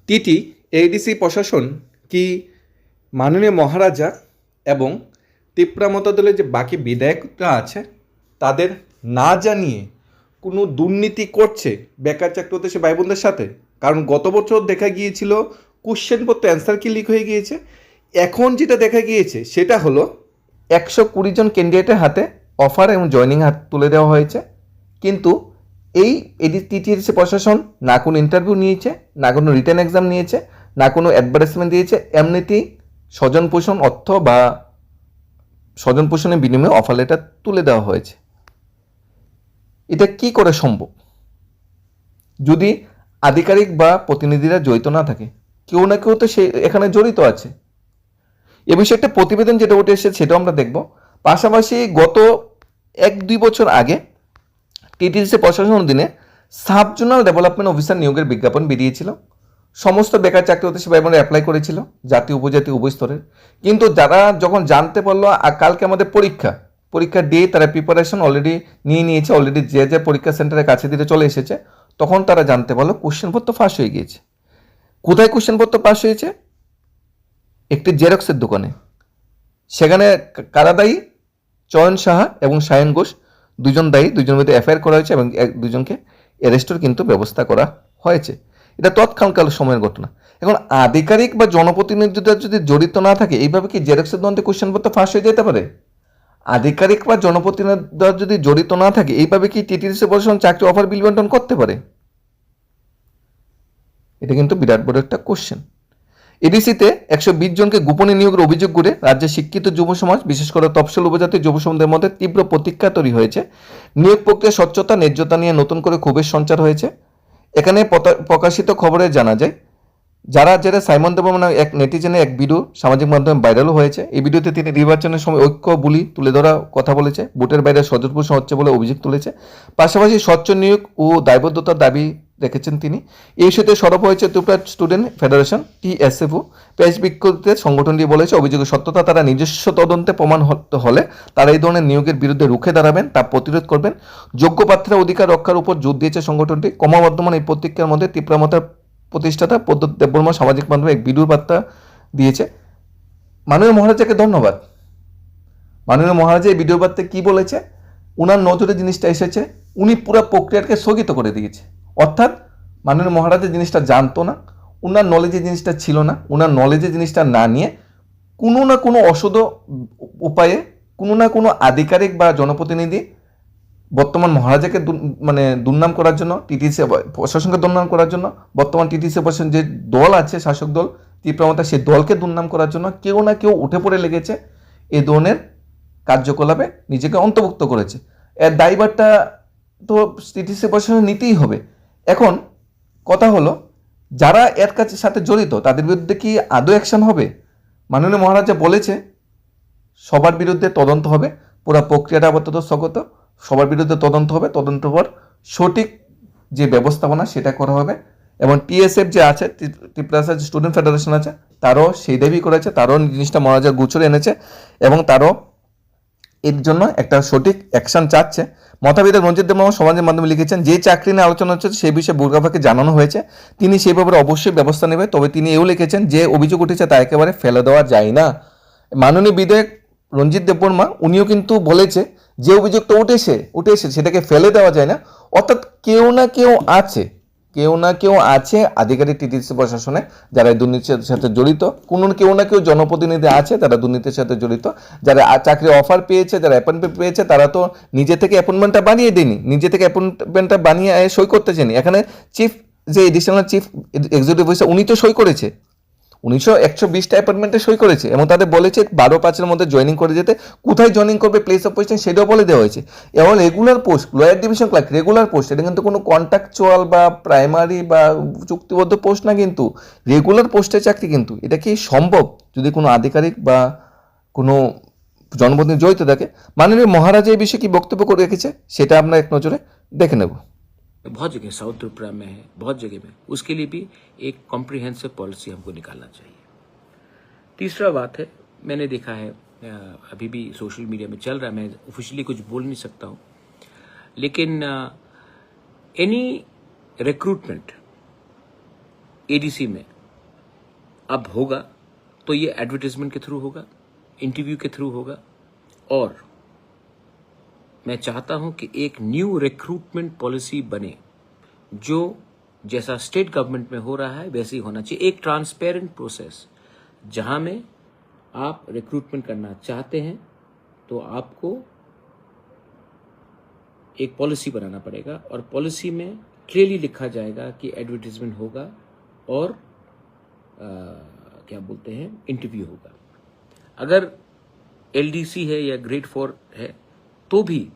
TT ADC প্রশাসন কি মাননীয় মহারাজা এবং তিপ্রামতা দলের যে বাকি বিধায়করা আছে তাদের না জানিয়ে কোনো দুর্নীতি করছে বেকার চাকরিতে ভাই বোনদের সাথে? কারণ গত বছর দেখা গিয়েছিল কোশ্চেনপত্র অ্যান্সার কি লিক হয়ে গিয়েছে। এখন যেটা দেখা গিয়েছে সেটা হলো 120 জন ক্যান্ডিডেটের হাতে অফার এবং জয়নিং হাত তুলে দেওয়া হয়েছে, কিন্তু এই টিটিএসসি প্রশাসন না কোনো ইন্টারভিউ নিয়েছে, না কোনো রিটেন এক্সাম নিয়েছে, না কোনো অ্যাডভার্টাইজমেন্ট দিয়েছে, এমনিতেই স্বজন পোষণ অর্থ বা স্বজন পোষণের বিনিময়ে অফার লেটার তুলে দেওয়া হয়েছে। এটা কি করে সম্ভব? যদি আধিকারিক বা প্রতিনিধিরা জড়িত না থাকে, কেউ না কেউ তো সে এখানে জড়িত আছে। এ বিষয়ে একটা প্রতিবেদন যেটা উঠে এসেছে সেটাও আমরা দেখব। পাশাপাশি গত 1-2 বছর আগে টিটিসি প্রশাসন অধীনে সাব জোনাল ডেভেলপমেন্ট অফিসার নিয়োগের বিজ্ঞাপন বেরিয়েছিল। সমস্ত বেকার চাকরি হতে সে ভাই বোনেরা অ্যাপ্লাই করেছিল, জাতীয় উপজাতীয় উভয় স্তরের। কিন্তু যারা যখন জানতে পারলো কালকে আমাদের পরীক্ষা দিয়ে তারা প্রিপারেশন অলরেডি নিয়ে নিয়েছে, অলরেডি যে যে পরীক্ষা সেন্টারের কাছে দিতে চলে এসেছে, তখন তারা জানতে পারলো কোশ্চেনপত্র ফাঁস হয়ে গিয়েছে। কোথায় কোশ্চেনপত্র ফাঁস হয়েছে? একটি জেরক্সের দোকানে। সেখানে কারা দায়ী? চয়ন সাহা এবং সায়ন ঘোষ দুজন দায়ী। দুজনের মধ্যে এফআইআর করা হয়েছে এবং দুজনকে অ্যারেস্টের কিন্তু ব্যবস্থা করা হয়েছে। এটা তৎকালীনকাল সময়ের ঘটনা। এখন আধিকারিক বা জনপ্রতিনিধিরা যদি জড়িত না থাকে, এইভাবে কি জেরক্সের দোকানে কোশ্চেনপত্র ফাঁস হয়ে যেতে পারে? আধিকারিক বা জনপ্রতিনিধিরা যদি জড়িত না থাকে, এইভাবে কি টিটিসি প্রশাসন চাকরি অফার বিল বন্টন করতে পারে? এটা কিন্তু বিরাট বড় একটা কোশ্চেন। এডিসিতে 120 জনকে গোপনে নিয়োগের অভিযোগ করে রাজ্যের শিক্ষিত যুব সমাজ, বিশেষ করে তফসিল উপজাতি যুব সমাজের মধ্যে তীব্র প্রতিক্রিয়া তৈরি হয়েছে। নিয়োগ প্রক্রিয়া স্বচ্ছতা ন্যায্যতা নিয়ে নতুন করে ক্ষোভের সঞ্চার হয়েছে। এখানে প্রকাশিত খবরে জানা যায়, যারা সাইমন দেব নামে এক নেটিজেনের এক ভিডিও সামাজিক মাধ্যমে ভাইরাল হয়েছে। এই ভিডিওতে তিনি নির্বাচনের সময় ঐক্য বুলি তুলে ধরা কথা বলেছে, ভোটের বাইরে সদস্য হচ্ছে বলে অভিযোগ তুলেছে। পাশাপাশি স্বচ্ছ নিয়োগ ও দায়বদ্ধতার দাবি রেখেছেন তিনি। এই ইস্যুতে সরব হয়েছে ত্রিপুরা স্টুডেন্ট ফেডারেশন টিএসএফও। পেজ বিজ্ঞপ্তিতে সংগঠনটি বলেছে, অভিযোগের সত্যতা তারা নিজস্ব তদন্তে প্রমাণ হলে তারা এই ধরনের নিয়োগের বিরুদ্ধে রুখে দাঁড়াবেন, তা প্রতিরোধ করবেন। যোগ্য প্রার্থীরা অধিকার রক্ষার উপর জোর দিয়েছে সংগঠনটি। ক্রমবর্ধমান এই প্রতিক্রিয়ার মধ্যে তীব্রমতার প্রতিষ্ঠাতা পদ্মত দেববর্মা সামাজিক মাধ্যমে এক ভিডিওর বার্তা দিয়েছে। মাননীয় মহারাজাকে ধন্যবাদ। মাননীয় মহারাজা এই ভিডিও বার্তায় কি বলেছে? উনার নজরে জিনিসটা এসেছে, উনি পুরো প্রক্রিয়াকে স্থগিত করে দিয়েছে। অর্থাৎ মাননীয় মহারাজা জিনিসটা জানতো না, উনার নলেজে জিনিসটা ছিল না। উনার নলেজে জিনিসটা না নিয়ে কোনো না কোনো অসদ উপায়ে কোনো না কোনো আধিকারিক বা জনপ্রতিনিধি বর্তমান মহারাজাকে দুর্নাম করার জন্য, টিটিসি প্রশাসনকে দুর্নাম করার জন্য, বর্তমান টিটিসি প্রশাসন যে দল আছে, শাসক দল তীব্রমতা, সেই দলকে দুর্নাম করার জন্য কেউ না কেউ উঠে পড়ে লেগেছে, এই ধরনের কার্যকলাপে নিজেকে অন্তর্ভুক্ত করেছে। এর দায়ভারটা তো টিটিসি প্রশাসন নিতেই হবে। এখন কথা হলো, যারা এর কাছে সাথে জড়িত তাদের বিরুদ্ধে কি আদৌ অ্যাকশন হবে? মাননীয় মহারাজা বলেছে সবার বিরুদ্ধে তদন্ত হবে, পুরো প্রক্রিয়াটা আপাতত স্থগিত, সবার বিরুদ্ধে তদন্ত হবে, তদন্ত পর সঠিক যে ব্যবস্থাপনা সেটা করা হবে। এবং টিএসএফ যে আছে, ত্রিপুরা স্টুডেন্ট ফেডারেশন আছে, তারও সেই দাবি করেছে, তারও জিনিসটা মহারাজার গোচরে এনেছে এবং তারও এর জন্য একটা সঠিক অ্যাকশন চাচ্ছে। মতাবিদের রঞ্জিত দেববর্মা সমাজের মাধ্যমে লিখেছেন, যে চাকরি নিয়ে আলোচনা হচ্ছে সেই বিষয়ে বুর্গাভাকে জানানো হয়েছে, তিনি সেই ব্যাপারে অবশ্যই ব্যবস্থা নেবে। তবে তিনি এও লিখেছেন, যে অভিযোগ উঠেছে তা একেবারে ফেলে দেওয়া যায় না। মাননীয় বিধায়ক রঞ্জিত দেববর্মা উনিও কিন্তু বলেছে, যে অভিযোগটা উঠেছে সেটাকে ফেলে দেওয়া যায় না। অর্থাৎ কেউ না কেউ আছে আধিকারিক টিটিসি প্রশাসনে যারা দুর্নীতির সাথে জড়িত, কেউ না কেউ জনপ্রতিনিধি আছে যারা দুর্নীতির সাথে জড়িত। যারা চাকরি অফার পেয়েছে, যারা অ্যাপয়েন্টমেন্ট পেয়েছে, তারা তো নিজে থেকে অ্যাপয়েন্টমেন্টটা বানিয়ে দেয়নি, নিজে থেকে অ্যাপয়েন্টমেন্টটা বানিয়ে সই করতে চায়নি। এখানে চিফ যে এডিশনাল চিফ এক্সিকিউটিভ অফিসার, উনি তো সই করেছে, 120টা অ্যাপয়েন্টমেন্টে সই করেছে এবং তাদের বলেছে 12/5-এর মধ্যে জয়েনিং করে যেতে। কোথায় জয়েনিং করবে, প্লেস অফ পোস্টিং, সেটাও বলে দেওয়া হয়েছে। এবং regular post, lower division clerk regular post, এটা কিন্তু কোনো কন্ট্রাকচুয়াল বা প্রাইমারি বা চুক্তিবদ্ধ পোস্ট না, কিন্তু রেগুলার পোস্টের চাকরি। কিন্তু এটা কি সম্ভব যদি কোনো আধিকারিক বা কোনো জনপ্রতিনিধি জড়িত থাকে? মাননীয় মহারাজা এই বিষয়ে কি বক্তব্য করে রেখেছে সেটা আমরা এক নজরে দেখে নেব। बहुत जगह साउथ त्रिपुरा में है, बहुत जगह में, उसके लिए भी एक कॉम्प्रिहेंसिव पॉलिसी हमको निकालना चाहिए। तीसरा बात है, मैंने देखा है अभी भी सोशल मीडिया में चल रहा है, मैं ऑफिशियली कुछ बोल नहीं सकता हूँ, लेकिन एनी रिक्रूटमेंट एडीसी में अब होगा तो ये एडवर्टाइजमेंट के थ्रू होगा, इंटरव्यू के थ्रू होगा, और मैं चाहता हूं कि एक न्यू रिक्रूटमेंट पॉलिसी बने जो जैसा स्टेट गवर्नमेंट में हो रहा है वैसे ही होना चाहिए। एक ट्रांसपेरेंट प्रोसेस जहां में आप रिक्रूटमेंट करना चाहते हैं तो आपको एक पॉलिसी बनाना पड़ेगा और पॉलिसी में क्लियरली लिखा जाएगा कि एडवर्टाइजमेंट होगा और क्या बोलते हैं, इंटरव्यू होगा। अगर एलडीसी है या ग्रेड 4 है तो भी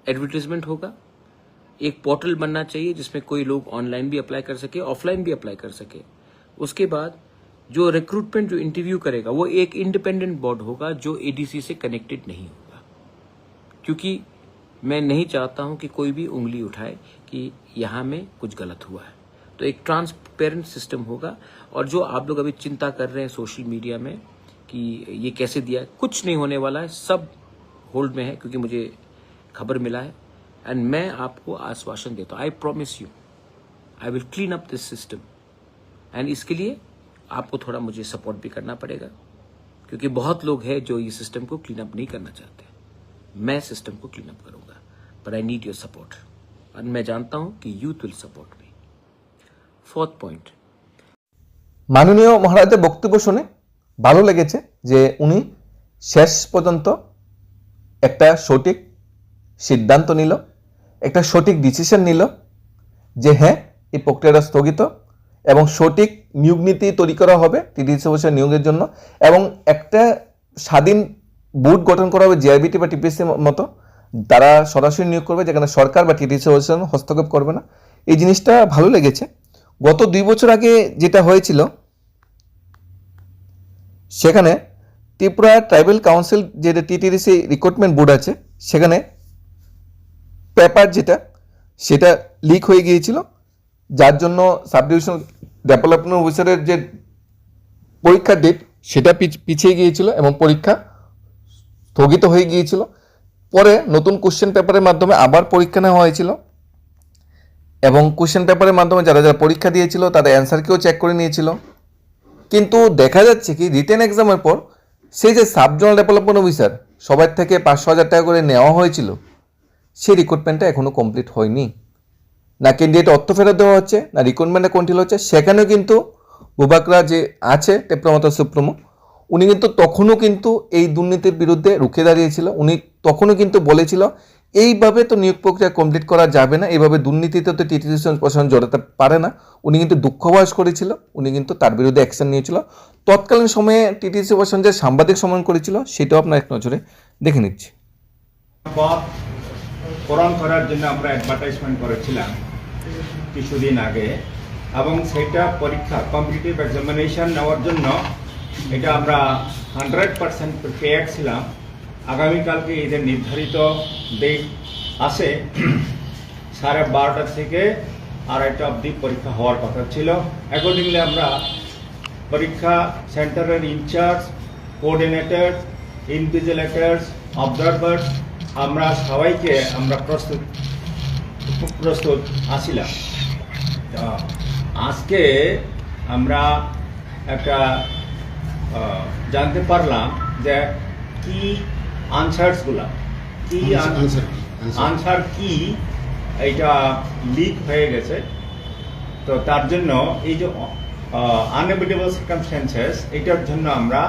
एडवर्टाइजमेंट होगा। एक पोर्टल बनना चाहिए जिसमें कोई लोग ऑनलाइन भी अप्लाई कर सके, ऑफलाइन भी अप्लाई कर सके। उसके बाद जो रिक्रूटमेंट, जो इंटरव्यू करेगा वो एक इंडिपेंडेंट बोर्ड होगा जो एडीसी से कनेक्टेड नहीं होगा, क्योंकि मैं नहीं चाहता हूं कि कोई भी उंगली उठाए कि यहां में कुछ गलत हुआ है। तो एक ट्रांसपेरेंट सिस्टम होगा। और जो आप लोग अभी चिंता कर रहे हैं सोशल मीडिया में कि ये कैसे दिया, कुछ नहीं होने वाला है, सब होल्ड में है, क्योंकि मुझे खबर मिला है। एंड मैं आपको आश्वासन देता हूं, I promise you I will clean up this system. And इसके लिए आपको थोड़ा मुझे सपोर्ट भी करना पड़ेगा, क्योंकि बहुत लोग हैं जो ये सिस्टम को क्लीन अप नहीं करना चाहते। मैं सिस्टम को क्लीन अप करूंगा, but I need your support. और मैं जानता हूं कि youth will support me. Fourth point, মাননীয় মহারাজের বক্তব্য শুনে ভালো লেগেছে যে উনি শেষ পর্যন্ত একটা সঠিক সিদ্ধান্ত নিল, একটা সঠিক ডিসিশন নিল যে হ্যাঁ এই প্রক্রিয়াটা স্থগিত এবং সঠিক নিয়োগ নীতি তৈরি করা হবে টিটিসি অফিসার নিয়োগের জন্য, এবং একটা স্বাধীন বোর্ড গঠন করা হবে জিআরবিটি বা টিপিসি মতো, তারা সরাসরি নিয়োগ করবে যেখানে সরকার বা টিটিসি অফিসার হস্তক্ষেপ করবে না। এই জিনিসটা ভালো লেগেছে। গত 2 বছর আগে যেটা হয়েছিল সেখানে ত্রিপুরা ট্রাইবাল কাউন্সিল যে টিটিসি রিক্রুটমেন্ট বোর্ড আছে সেখানে পেপার সেটা লিক হয়ে গিয়েছিল, যার জন্য সাব ডিভিশনাল ডেভেলপমেন্ট অফিসারের যে পরীক্ষার ডেট সেটা পিছিয়ে গিয়েছিল এবং পরীক্ষা স্থগিত হয়ে গিয়েছিল। পরে নতুন কোশ্চেন পেপারের মাধ্যমে আবার পরীক্ষা নেওয়া হয়েছিল এবং কোশ্চেন পেপারের মাধ্যমে যারা যারা পরীক্ষা দিয়েছিল তাদের অ্যান্সারকেও চেক করে নিয়েছিল। কিন্তু দেখা যাচ্ছে কি রিটেন এক্সামের পর সেই যে সাব জোনাল ডেভেলপমেন্ট অফিসার সবার থেকে 500,000 টাকা করে নেওয়া হয়েছিল সেই রিক্রুটমেন্টটা এখনও কমপ্লিট হয়নি। না ক্যান্ডিডেট অর্থ ফেরত দেওয়া হচ্ছে, না রিক্রুটমেন্টে কন্টিনিউ হচ্ছে। সেখানেও কিন্তু বুবাকরা যে আছে টেপ্রোমাতা সুপ্রমো, উনি কিন্তু তখনও কিন্তু এই দুর্নীতির বিরুদ্ধে রুখে দাঁড়িয়েছিল। উনি তখনও কিন্তু বলেছিল এইভাবে তো নিয়োগ প্রক্রিয়া কমপ্লিট করা যাবে না, এইভাবে দুর্নীতিতে তো টিটিসি প্রশাসন জড়াতে পারে না। উনি কিন্তু দুঃখ প্রকাশ করেছিল, উনি কিন্তু তার বিরুদ্ধে অ্যাকশন নিয়েছিল। তৎকালীন সময়ে টিটিসি প্রশাসন যে সাংবাদিক সম্মেলন করেছিল সেটাও আপনার এক নজরে দেখে নিচ্ছি। পদ পূরণ করার জন্য আমরা অ্যাডভার্টাইজমেন্ট করেছিলাম কিছুদিন আগে, এবং সেটা পরীক্ষা কম্পিটিটিভ এক্সামিনেশন নেওয়ার জন্য এটা আমরা 100% প্রিপেয়ার ছিলাম। আগামীকালকে এদের নির্ধারিত ডেট আসে 12:30 থেকে 2:30 অবধি পরীক্ষা হওয়ার কথা ছিল। অ্যাকর্ডিংলি আমরা পরীক্ষা সেন্টারের ইনচার্জ, কোঅর্ডিনেটর, ইনভিজিলেটর্স, অবজারভার্স আমরা সবাইকে আমরা প্রস্তুত আছিলাম। আজকে আমরা একটা জানতে পারলাম যে কি আনসার কি এটা লিক হয়ে গেছে। তো তার জন্য এই যে আনএভিটেবল সার্কামস্ট্যান্সেস, এটার জন্য আমরা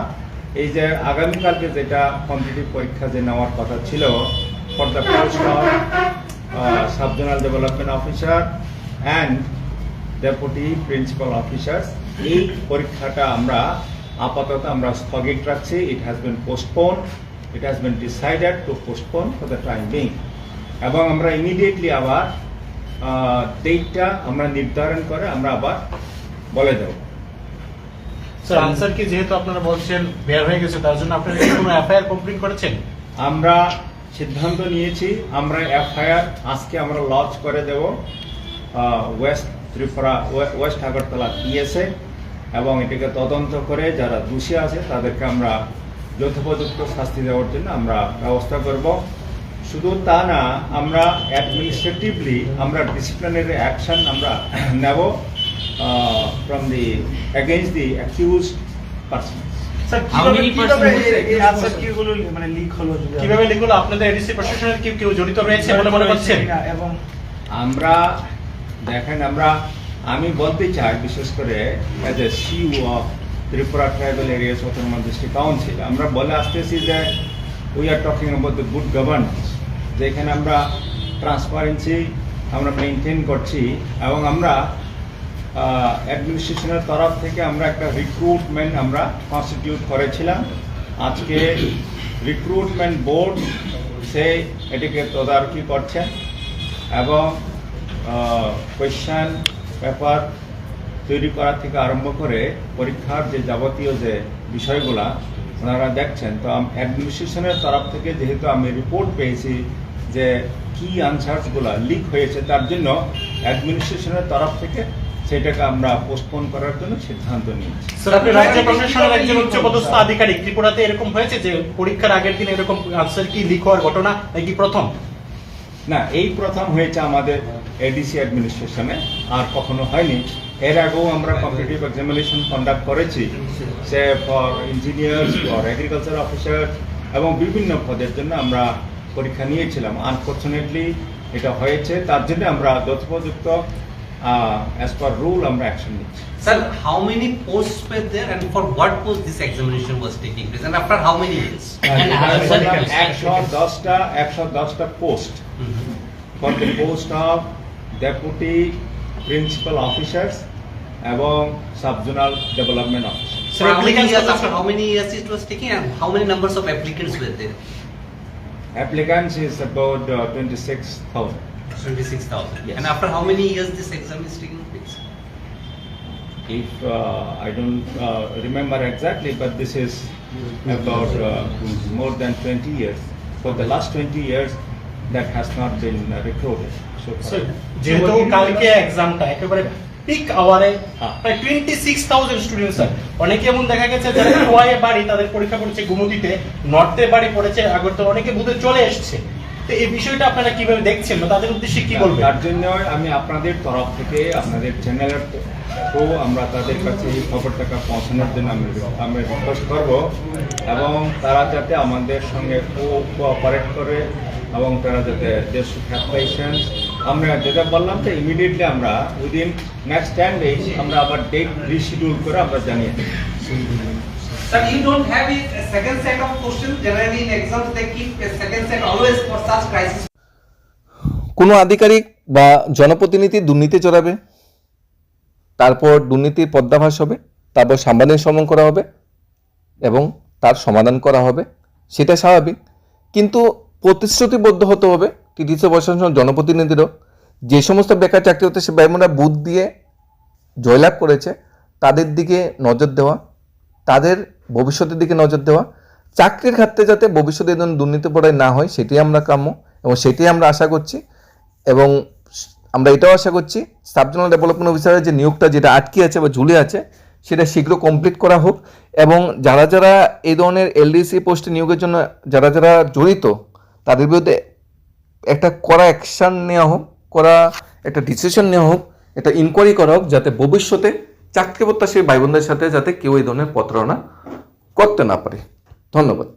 এই যে আগামীকালকে যেটা কম্পিটিটিভ পরীক্ষা যে নেওয়ার কথা ছিল for the post of sub zonal development officer and deputy principal officers, এই পরীক্ষাটা আমরা আপাতত আমরা স্থগিত রাখছি। It has been postpone, it has been decided to postpone for the time being, এবং আমরা ইমিডিয়েটলি আবার ডেটটা আমরা নির্ধারণ করে আমরা আবার বলে দেব। স্যার, আনসার কি যেহেতু আপনারা বলছেন বের হয়ে গেছে, তার জন্য আপনারা কি কোনো এফআইআর কমপ্লেন করেছেন? আমরা সিদ্ধান্ত নিয়েছি, আমরা এফআইআর আজকে আমরা লঞ্চ করে দেব ওয়েস্ট ত্রিপুরা, ওয়েস্ট আগরতলা পিএসএ, এবং এটাকে তদন্ত করে যারা দোষী আছে তাদেরকে আমরা যথোপযুক্ত শাস্তি দেওয়ার জন্য আমরা ব্যবস্থা করব। শুধু তা না, আমরা অ্যাডমিনিস্ট্রেটিভলি আমরা ডিসিপ্লিনারি অ্যাকশন আমরা নেব from the against the accused persons. Sir How many কিভাবে persons? এই আনসার কিগুলো মানে লিক হলো কিভাবে লিক হলো আপনাদের এডিসি প্রশাসনের কি কেউ জড়িত রয়েছে বলে মনে করছেন এবং আমরা দেখেন আমি বলতে চাই বিশেষ করে as a CEO of Tripura tribal areas autonomous district council আমরা বলে আসতেছি যে we are talking about the good governance, যেখানে আমরা ট্রান্সপারেন্সি আমরা মেনটেন করছি এবং আমরা অ্যাডমিনিস্ট্রেশনের তরফ থেকে আমরা একটা রিক্রুটমেন্ট আমরা কনস্টিটিউট করেছিলাম। আজকে রিক্রুটমেন্ট বোর্ড সে এটিকে তদারকি করছেন এবং কোয়েশ্চেন পেপার তৈরি করা থেকে আরম্ভ করে পরীক্ষার যে যাবতীয় যে বিষয়গুলা ওনারা দেখছেন। তো অ্যাডমিনিস্ট্রেশনের তরফ থেকে যেহেতু আমি রিপোর্ট পেয়েছি যে কি আনসারসগুলা লিক হয়েছে, তার জন্য অ্যাডমিনিস্ট্রেশনের তরফ থেকে সেটাকে আমরা পোস্টপোন করার জন্য সিদ্ধান্ত নিয়েছি। স্যার আপনি রাজ্য প্রশাসনের একজন উচ্চপদস্থ আধিকারিক, ত্রিপুরাতে এরকম হয়েছে যে পরীক্ষার আগের দিন এরকম আনসার কি লিক হওয়ার ঘটনা নাকি প্রথম? না, এই প্রথম হয়েছে আমাদের এডিসি অ্যাডমিনিস্ট্রেশনে, আর কখনো হয়নি। এর আগেও আমরা কম্পিটিটিভ এক্সামিনেশন কন্ডাক্ট করেছি, say for engineers, for agriculture officer এবং বিভিন্ন পদের জন্য আমরা পরীক্ষা নিয়েছিলাম। আনফর্চুনেটলি এটা হয়েছে, তার জন্য আমরা যথোপযুক্ত অ্যাজ পার রুল আমরা অ্যাকশন নিচ্ছি। sir, how many posts were there and for what post this examination was taking place and after how many years? And একশো দশটা post for the post of deputy principal officers এবং subzonal development officer. Sir, For how many applicants years, also- after how many years it was taking and how many numbers of applicants were there? Applicants is about 26,000. 26,000. Yes. And after how many years this exam is taking place? If I don't remember exactly, but this is about more than 20 years. For the last 20 years, that has not been recorded. So far. Sir যেহেতু কালকে এক্সামটা একেবারে pick আওয়ারে হ্যাঁ। প্রায় 26,000 student sir, অনেকে এমন দেখা গেছে যারা টুয়ায়ে বাড়ি তাদের পরীক্ষা পড়েছে গুমতিতে, নর্থে বাড়ি পড়েছে আগরতলা, অনেকে বুধে চলে এসছে। তো এই বিষয়টা আপনারা কিভাবে দেখছেন বা তাদের উদ্দেশ্যে কি বলবেন? তার জন্য আমি আপনাদের তরফ থেকে আপনাদের চ্যানেলের তো আমরা তাদের কাছে এই খবরটাকে পৌঁছানোর জন্য আমি রিকোয়েস্ট করব এবং তারা যাতে আমাদের সঙ্গে কোঅপারেট করে এবং তারা যাতে দে শুড হ্যাভ পেশেন্স। আমরা যেটা বললাম যে ইমিডিয়েটলি আমরা উইদিন নেক্সট 10 days আমরা আবার ডেট রিশিডিউল করে আমরা জানিয়ে দেব। Sir, you don't have a second set of questions. Generally in exams they keep a second set always for such crisis. কোনো আধিকারিক বা জনপ্রতিনিধি দুর্নীতি চড়াবে, তারপর দুর্নীতির পর্দাফাশ হবে, তারপর সাংবাদিক সম্মান করা হবে এবং তার সমাধান করা হবে, সেটা স্বাভাবিক। কিন্তু প্রতিশ্রুতিবদ্ধ হতে হবে টিটিসি প্রশাসন, জনপ্রতিনিধিরও। যে সমস্ত বেকার চাকরি হতে সে ভাইবোনেরা বুথ দিয়ে জয়লাভ করেছে তাদের দিকে নজর দেওয়া, তাদের ভবিষ্যতের দিকে নজর দেওয়া, চাকরির ক্ষেত্রে যাতে ভবিষ্যতে যেন দুর্নীতি পড়ায় না হয় সেটি আমরা কাম্য এবং সেটি আমরা আশা করছি। এবং আমরা এটাও আশা করছি সাবজোনাল ডেভেলপমেন্ট অফিসারের যে নিয়োগটা যেটা আটকে আছে বা ঝুলে আছে সেটা শীঘ্র কমপ্লিট করা হোক এবং যারা যারা এই ধরনের এলডিসি পোস্টে নিয়োগের জন্য যারা যারা জড়িত তাদের বিরুদ্ধে একটা কড়া অ্যাকশান নেওয়া হোক, কড়া একটা ডিসিশন নেওয়া হোক, একটা ইনকোয়ারি করা হোক, যাতে ভবিষ্যতে চাকরি প্রত্যাশী ভাই বোনদের সাথে যাতে কেউ এই ধরনের প্রতারণা করতে না পারে। ধন্যবাদ।